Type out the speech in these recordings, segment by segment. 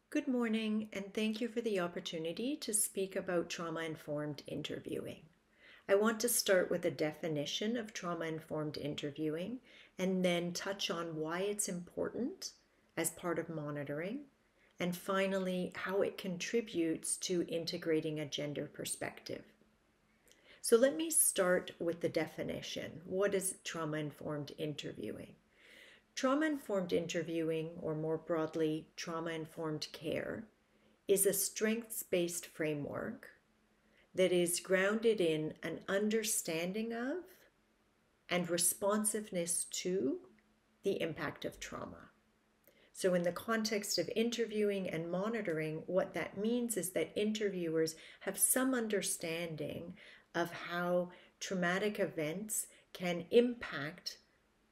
Good morning, and thank you for the opportunity to speak about trauma-informed interviewing. I want to start with a definition of trauma-informed interviewing and then touch on why it's important as part of monitoring, and finally, how it contributes to integrating a gender perspective. So let me start with the definition. What is trauma-informed interviewing? Trauma-informed interviewing, or more broadly, trauma-informed care, is a strengths-based framework that is grounded in an understanding of and responsiveness to the impact of trauma. So in the context of interviewing and monitoring, what that means is that interviewers have some understanding of how traumatic events can impact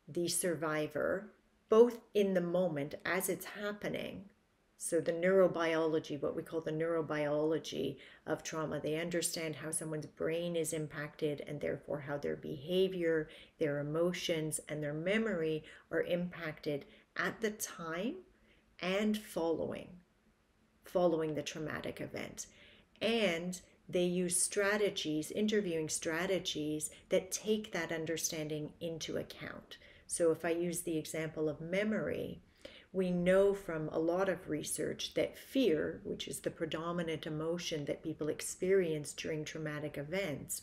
the survivor, both in the moment as it's happening. So the neurobiology, what we call the neurobiology of trauma, they understand how someone's brain is impacted and therefore how their behavior, their emotions, and their memory are impacted at the time and following the traumatic event. And they use strategies, interviewing strategies that take that understanding into account. So if I use the example of memory, we know from a lot of research that fear, which is the predominant emotion that people experience during traumatic events,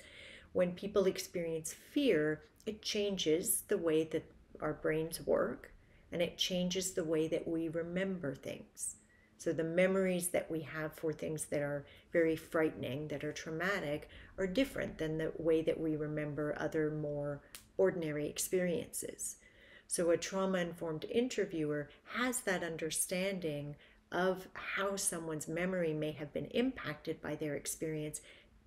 when people experience fear, it changes the way that our brains work and it changes the way that we remember things. So the memories that we have for things that are very frightening, that are traumatic, are different than the way that we remember other more ordinary experiences. So a trauma-informed interviewer has that understanding of how someone's memory may have been impacted by their experience,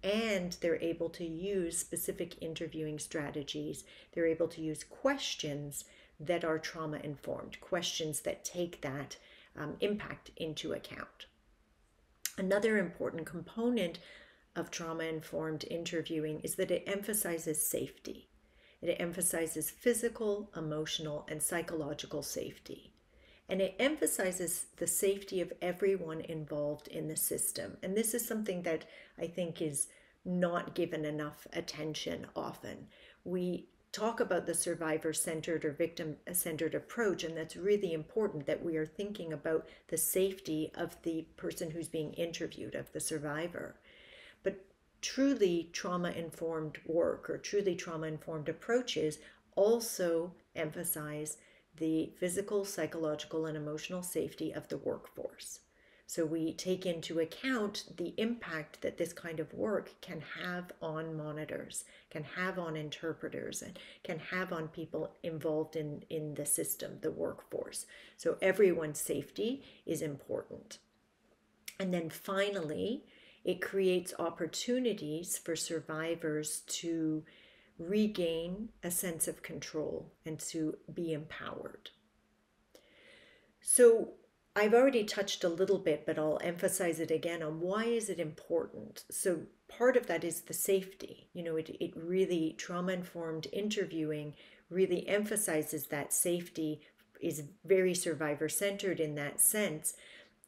and they're able to use specific interviewing strategies. They're able to use questions that are trauma-informed, questions that take that impact into account. Another important component of trauma-informed interviewing is that it emphasizes safety. It emphasizes physical, emotional, and psychological safety. And it emphasizes the safety of everyone involved in the system. And this is something that I think is not given enough attention often. We talk about the survivor-centered or victim-centered approach, and that's really important that we are thinking about the safety of the person who's being interviewed, of the survivor. But truly trauma-informed work or truly trauma-informed approaches also emphasize the physical, psychological, and emotional safety of the workforce. So we take into account the impact that this kind of work can have on monitors, can have on interpreters, and can have on people involved in the system, the workforce. So everyone's safety is important. And then finally, it creates opportunities for survivors to regain a sense of control and to be empowered. So I've already touched a little bit, but I'll emphasize it again on why is it important. So part of that is the safety. It really, trauma-informed interviewing really emphasizes that safety is very survivor-centered in that sense.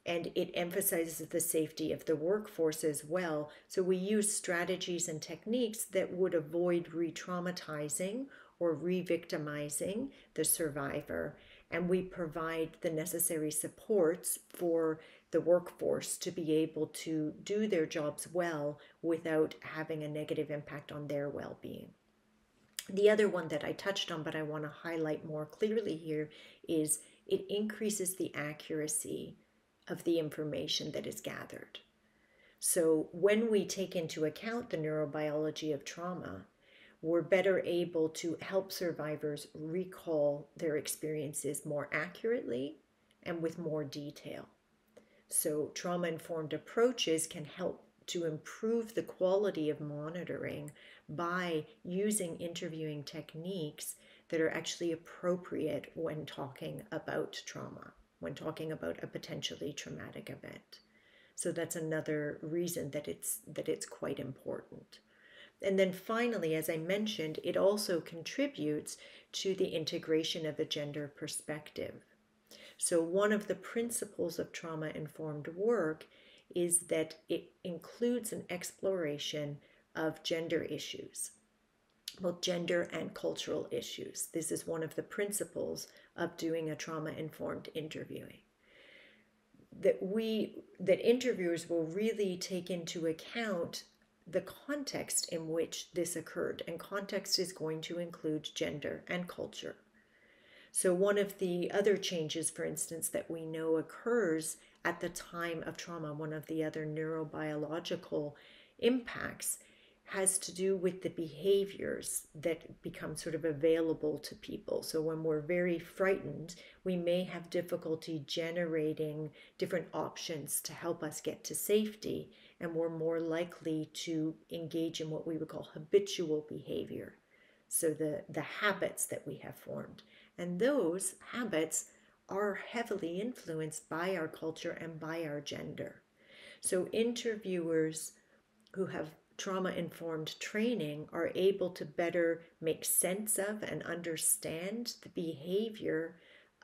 And it emphasizes the safety of the workforce as well. So we use strategies and techniques that would avoid re-traumatizing or re-victimizing the survivor. And we provide the necessary supports for the workforce to be able to do their jobs well without having a negative impact on their well-being. The other one that I touched on, but I want to highlight more clearly here, is it increases the accuracy of the information that is gathered. So when we take into account the neurobiology of trauma, we're better able to help survivors recall their experiences more accurately and with more detail. So trauma-informed approaches can help to improve the quality of monitoring by using interviewing techniques that are actually appropriate when talking about trauma, when talking about a potentially traumatic event. So that's another reason that it's quite important. And then finally, as I mentioned, it also contributes to the integration of a gender perspective. So one of the principles of trauma-informed work is that it includes an exploration of gender issues, both gender and cultural issues. This is one of the principles of doing a trauma-informed interviewing. That interviewers will really take into account the context in which this occurred, and context is going to include gender and culture. So one of the other changes, for instance, that we know occurs at the time of trauma, one of the other neurobiological impacts, has to do with the behaviors that become sort of available to people. So when we're very frightened, we may have difficulty generating different options to help us get to safety, and we're more likely to engage in what we would call habitual behavior. So the habits that we have formed. And those habits are heavily influenced by our culture and by our gender. So interviewers who have trauma-informed training are able to better make sense of and understand the behavior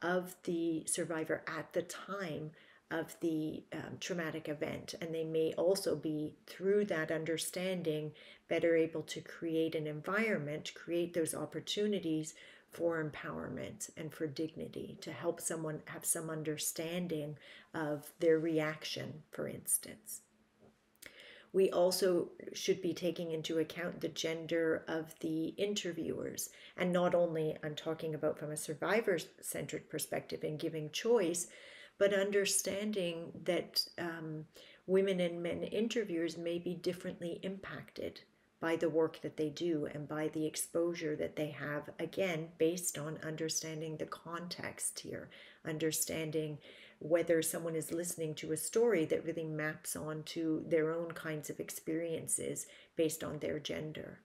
of the survivor at the time of the traumatic event. And they may also be, through that understanding, better able to create an environment, create those opportunities for empowerment and for dignity, to help someone have some understanding of their reaction, for instance. We also should be taking into account the gender of the interviewers. And not only, I'm talking about from a survivor-centered perspective and giving choice, but understanding that women and men interviewers may be differently impacted by the work that they do and by the exposure that they have, again, based on understanding the context here, understanding whether someone is listening to a story that really maps onto their own kinds of experiences based on their gender.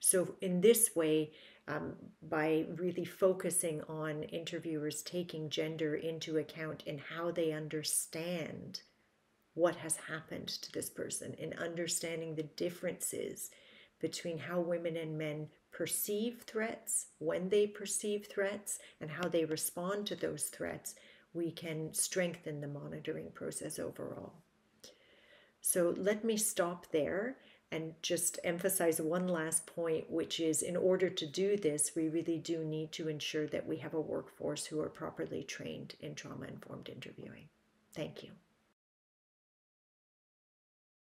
So in this way, by really focusing on interviewers taking gender into account in how they understand what has happened to this person, in understanding the differences between how women and men perceive threats, when they perceive threats, and how they respond to those threats, we can strengthen the monitoring process overall. So let me stop there and just emphasize one last point, which is, in order to do this, we really do need to ensure that we have a workforce who are properly trained in trauma-informed interviewing. Thank you.